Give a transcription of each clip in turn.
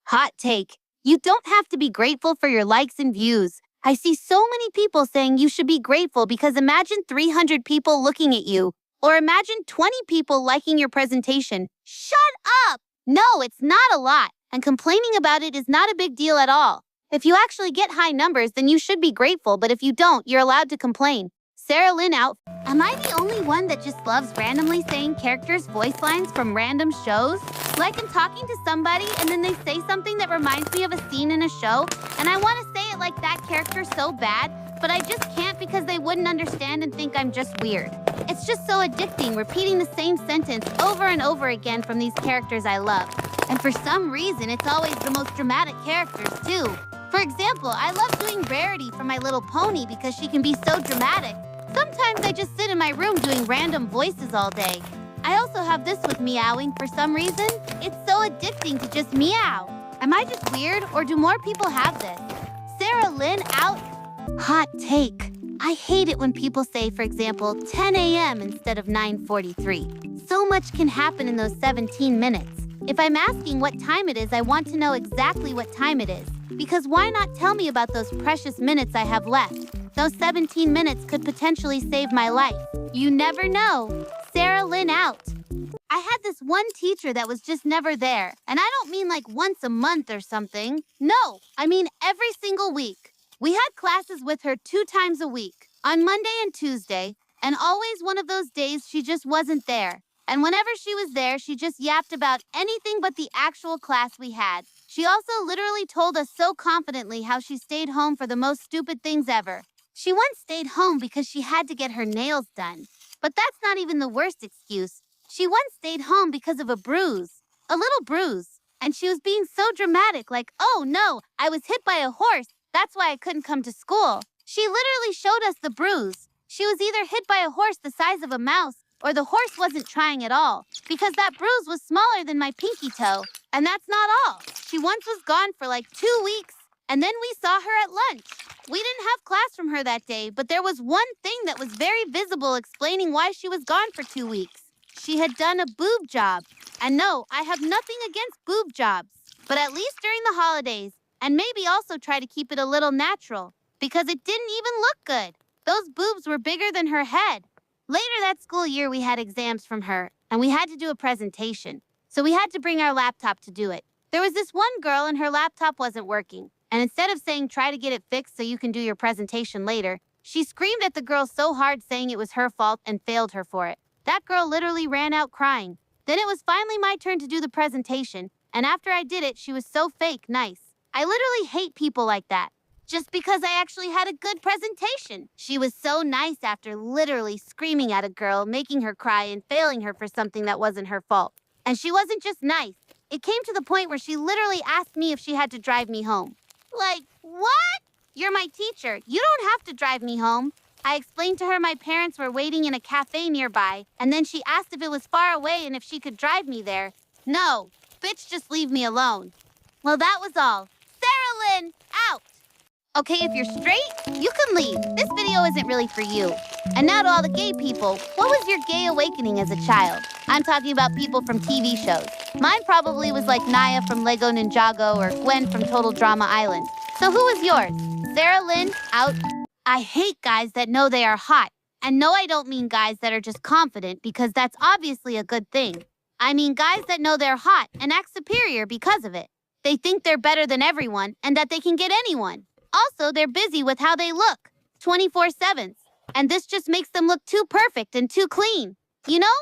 Hot take. You don't have to be grateful for your likes and views. I see so many people saying you should be grateful because imagine 300 people looking at you. Or imagine 20 people liking your presentation. Shut up! No, it's not a lot. And complaining about it is not a big deal at all. If you actually get high numbers, then you should be grateful. But if you don't, you're allowed to complain. Sarah.lynn out. Am I the only one that just loves randomly saying characters' voice lines from random shows? Like I'm talking to somebody and then they say something that reminds me of a scene in a show, and I want to say it like that character so bad, but I just can't because they wouldn't understand and think I'm just weird. It's just so addicting repeating the same sentence over and over again from these characters I love. And for some reason, it's always the most dramatic characters too. For example, I love doing Rarity from My Little Pony because she can be so dramatic. Sometimes I just sit in my room doing random voices all day. I also have this with meowing for some reason. It's so addicting to just meow. Am I just weird or do more people have this? Sarah.lynn out. Hot take. I hate it when people say, for example, 10 a.m. instead of 9:43. So much can happen in those 17 minutes. If I'm asking what time it is, I want to know exactly what time it is. Because why not tell me about those precious minutes I have left? Those 17 minutes could potentially save my life. You never know. Sarah.lynn out. I had this one teacher that was just never there. And I don't mean like once a month or something. No, I mean every single week. We had classes with her 2 times a week, on Monday and Tuesday, and always one of those days she just wasn't there. And whenever she was there, she just yapped about anything but the actual class we had. She also literally told us so confidently how she stayed home for the most stupid things ever. She once stayed home because she had to get her nails done. But that's not even the worst excuse. She once stayed home because of a bruise. A little bruise. And she was being so dramatic, like, oh no, I was hit by a horse. That's why I couldn't come to school. She literally showed us the bruise. She was either hit by a horse the size of a mouse, or the horse wasn't trying at all, because that bruise was smaller than my pinky toe. And that's not all. She once was gone for like 2 weeks, and then we saw her at lunch. We didn't have class from her that day, but there was one thing that was very visible explaining why she was gone for 2 weeks. She had done a boob job. And no, I have nothing against boob jobs, but at least during the holidays, and maybe also try to keep it a little natural, because it didn't even look good. Those boobs were bigger than her head. Later that school year, we had exams from her, and we had to do a presentation. So we had to bring our laptop to do it. There was this one girl, and her laptop wasn't working. And instead of saying, try to get it fixed so you can do your presentation later, she screamed at the girl so hard saying it was her fault and failed her for it. That girl literally ran out crying. Then it was finally my turn to do the presentation, and after I did it, she was so fake nice. I literally hate people like that. Just because I actually had a good presentation. She was so nice after literally screaming at a girl, making her cry and failing her for something that wasn't her fault. And she wasn't just nice. It came to the point where she literally asked me if she had to drive me home. Like, what? You're my teacher. You don't have to drive me home. I explained to her my parents were waiting in a cafe nearby, and then she asked if it was far away and if she could drive me there. No, bitch, just leave me alone. Well, that was all. Sarah.lynn, out. Okay, if you're straight, you can leave. This video isn't really for you. And now to all the gay people, what was your gay awakening as a child? I'm talking about people from TV shows. Mine probably was like Naya from Lego Ninjago or Gwen from Total Drama Island. So who was yours? Sarah.lynn, out. I hate guys that know they are hot. And no, I don't mean guys that are just confident because that's obviously a good thing. I mean guys that know they're hot and act superior because of it. They think they're better than everyone and that they can get anyone. Also, they're busy with how they look, 24/7. And this just makes them look too perfect and too clean. You know?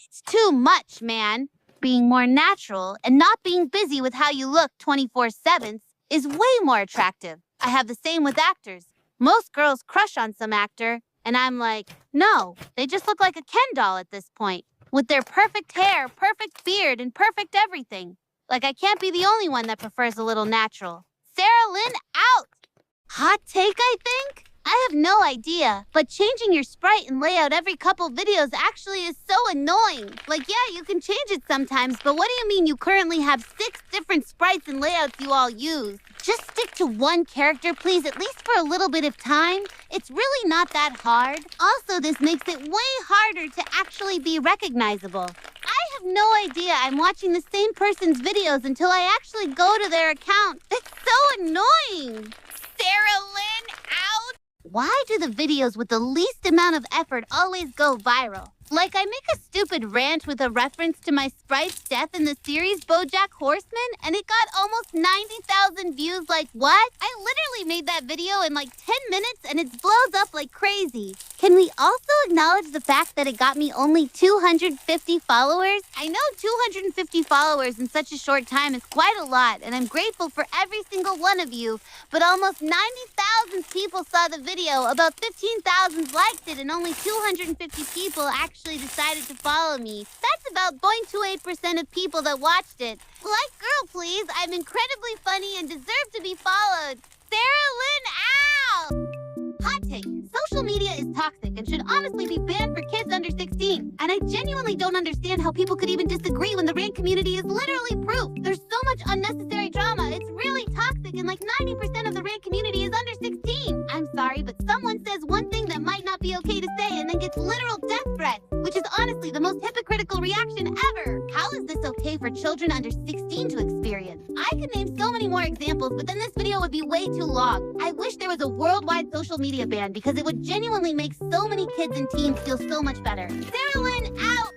It's too much, man. Being more natural and not being busy with how you look 24/7 is way more attractive. I have the same with actors. Most girls crush on some actor, and I'm like, no, they just look like a Ken doll at this point, with their perfect hair, perfect beard, and perfect everything. Like I can't be the only one that prefers a little natural. Sarah.lynn, out! Hot take, I think? I have no idea, but changing your sprite and layout every couple videos actually is so annoying. Like, yeah, you can change it sometimes, but what do you mean you currently have 6 different sprites and layouts you all use? Just stick to one character, please, at least for a little bit of time. It's really not that hard. Also, this makes it way harder to actually be recognizable. I have no idea I'm watching the same person's videos until I actually go to their account. It's so annoying. Sarah.lynn out! Why do the videos with the least amount of effort always go viral? Like I make a stupid rant with a reference to my sprite's death in the series BoJack Horseman, and it got almost 90,000 views. Like what? I literally made that video in like 10 minutes and it blows up like crazy. Can we also acknowledge the fact that it got me only 250 followers? I know 250 followers in such a short time is quite a lot, and I'm grateful for every single one of you, but almost 90,000 people saw the video, about 15,000 liked it, and only 250 people actually decided to follow me. That's about 0.28% of people that watched it. Like girl, please. I'm incredibly funny and deserve to be followed. Sarah.lynn out! Hot take. Social media is toxic and should honestly be banned for kids under 16. And I genuinely don't understand how people could even disagree when the rant community is literally proof. There's so much unnecessary drama. It's really toxic, and like 90% of the rant community is under 16. I'm sorry, but someone says one thing that might not be okay to say and then gets literal death threats, which is honestly the most hypocritical reaction ever. How is this okay for children under 16 to experience? I could name so many more examples, but then this video would be way too long. I wish there was a worldwide social media ban because it would genuinely make so many kids and teens feel so much better. Sarah.lynn out!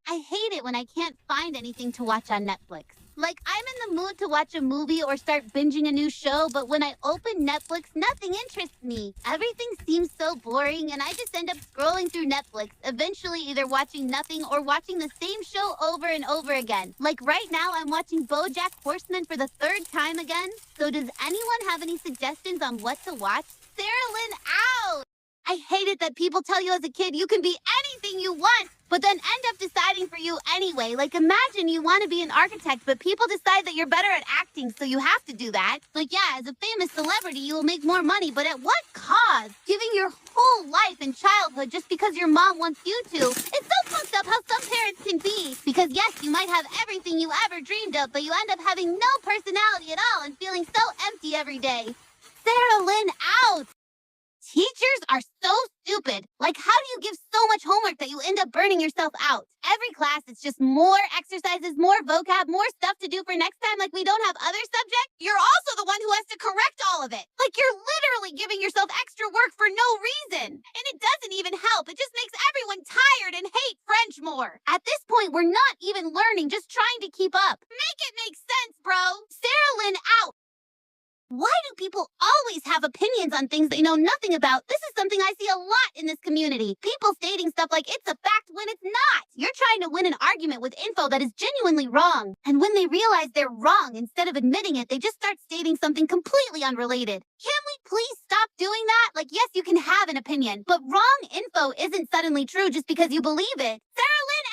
I hate it when I can't find anything to watch on Netflix. Like, I'm in the mood to watch a movie or start binging a new show, but when I open Netflix, nothing interests me. Everything seems so boring, and I just end up scrolling through Netflix, eventually either watching nothing or watching the same show over and over again. Like right now, I'm watching BoJack Horseman for the 3rd time again. So does anyone have any suggestions on what to watch? Sarah.lynn out! I hate it that people tell you as a kid you can be anything you want, but then end up deciding for you anyway. Like imagine you want to be an architect, but people decide that you're better at acting, so you have to do that. Like yeah, as a famous celebrity, you will make more money, but at what cost? Giving your whole life and childhood just because your mom wants you to. It's so fucked up how some parents can be. Because yes, you might have everything you ever dreamed of, but you end up having no personality at all and feeling so empty every day. Sarah.lynn out! Teachers are so stupid. Like, how do you give so much homework that you end up burning yourself out? Every class, it's just more exercises, more vocab, more stuff to do for next time, like we don't have other subjects. You're also the one who has to correct all of it. Like, you're literally giving yourself extra work for no reason. And it doesn't even help. It just makes everyone tired and hate French more. At this point, we're not even learning, just trying to keep up. Make it make sense, bro. Sarah.lynn out. Why do people always have opinions on things they know nothing about? This is something I see a lot in this community. People stating stuff like it's a fact when it's not. You're trying to win an argument with info that is genuinely wrong. And when they realize they're wrong, instead of admitting it, they just start stating something completely unrelated. Can we please stop doing that? Like, yes, you can have an opinion, but wrong info isn't suddenly true just because you believe it. Sarah.lynn,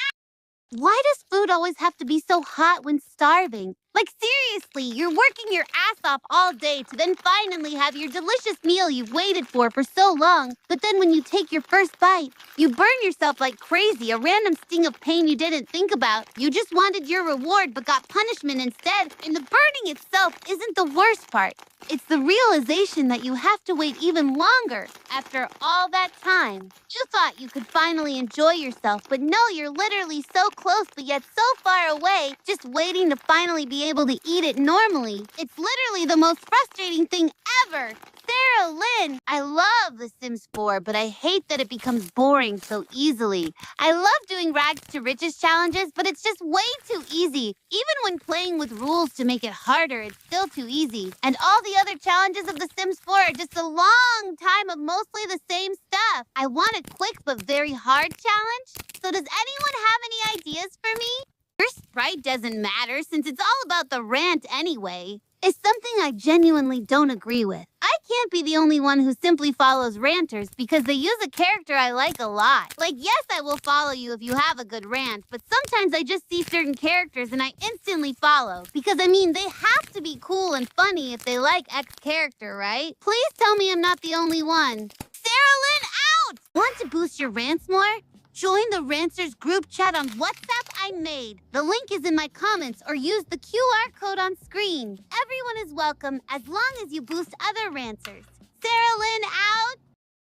why does food always have to be so hot when starving? Like seriously, you're working your ass off all day to then finally have your delicious meal you've waited for so long. But then when you take your first bite, you burn yourself like crazy, a random sting of pain you didn't think about. You just wanted your reward but got punishment instead. And the burning itself isn't the worst part. It's the realization that you have to wait even longer after all that time. You thought you could finally enjoy yourself, but no, you're literally so close but yet so far away, just waiting to finally be able to eat it normally. It's literally the most frustrating thing ever. Sarah.lynn, I love The Sims 4, but I hate that it becomes boring so easily. I love doing rags to riches challenges, but it's just way too easy. Even when playing with rules to make it harder, it's still too easy. And all the other challenges of The Sims 4 are just a long time of mostly the same stuff. I want a quick but very hard challenge. So does anyone have any ideas for me? Your sprite doesn't matter since it's all about the rant anyway. It's something I genuinely don't agree with. I can't be the only one who simply follows ranters because they use a character I like a lot. Like, yes, I will follow you if you have a good rant, but sometimes I just see certain characters and I instantly follow. Because, I mean, they have to be cool and funny if they like X character, right? Please tell me I'm not the only one. Sarah.lynn out! Want to boost your rants more? Join the Ranters group chat on WhatsApp I made. The link is in my comments or use the QR code on screen. Everyone is welcome as long as you boost other Ranters. Sarah.lynn out!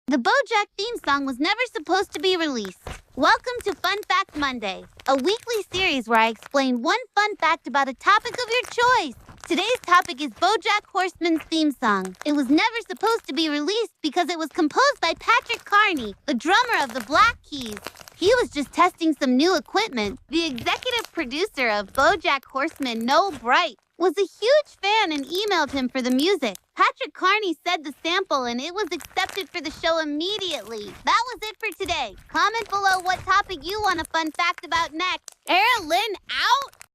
The BoJack theme song was never supposed to be released. Welcome to Fun Fact Monday, a weekly series where I explain one fun fact about a topic of your choice. Today's topic is BoJack Horseman's theme song. It was never supposed to be released because it was composed by Patrick Carney, the drummer of the Black Keys. He was just testing some new equipment. The executive producer of BoJack Horseman, Noel Bright, was a huge fan and emailed him for the music. Patrick Carney said the sample and it was accepted for the show immediately. That was it for today. Comment below what topic you want a fun fact about next. Sarah.Lynn out!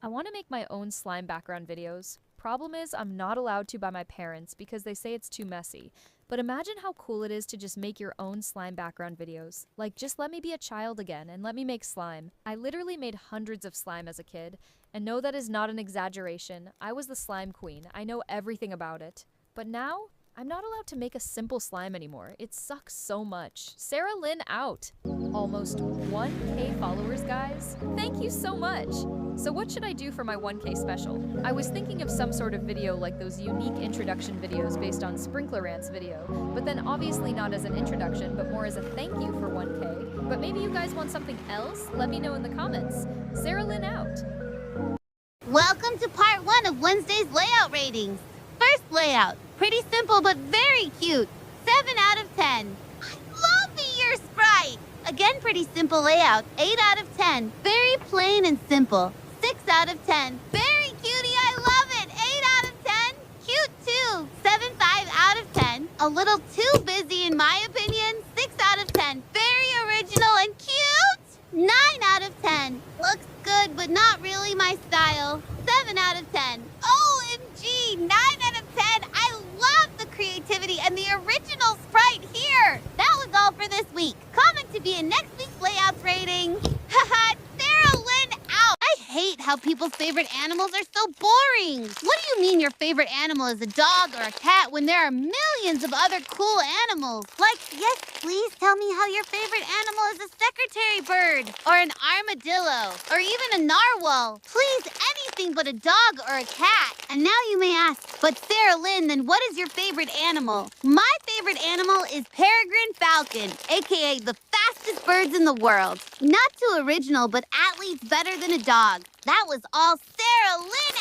I want to make my own slime background videos. Problem is, I'm not allowed to by my parents because they say it's too messy. But imagine how cool it is to just make your own slime background videos. Like, just let me be a child again and let me make slime. I literally made hundreds of slime as a kid. And no, that is not an exaggeration. I was the slime queen. I know everything about it. But now, I'm not allowed to make a simple slime anymore. It sucks so much. Sarah.Lynn out. Almost 1K followers, guys. Thank you so much. So what should I do for my 1K special? I was thinking of some sort of video like those unique introduction videos based on Sprinkler Rant's video, but then obviously not as an introduction, but more as a thank you for 1K. But maybe you guys want something else? Let me know in the comments. Sarah.Lynn out. Welcome to part 1 of Wednesday's layout ratings. First layout, pretty simple but very cute. 7 out of 10. I love the ear sprite. Again, pretty simple layout. 8 out of 10. Very plain and simple. 6 out of 10. Very cutie, I love it. 8 out of 10. Cute too. 7.5 out of 10. A little too busy in my opinion. 6 out of 10. Very original and cute. 9 out of 10. Looks good, but not really my style. 7 out of 10. OMG, 9 out of 10. I love the creativity and the original sprite here. That was all for this week. Comment to be in next week's layouts rating. Haha, Sarah.Lynn out. I hate how people's favorite animals are so boring. What do you mean your favorite animal is a dog or a cat when there are millions of other cool animals? Like, yes, please tell me how your favorite animal is a secretary bird or an armadillo or even a narwhal. Please, anything but a dog or a cat. And now you may ask, but Sarah.Lynn, then what is your favorite animal? My favorite animal is peregrine falcon, aka the fastest birds in the world. Not too original, but at least better than a dog. That was all Sarah.Lynn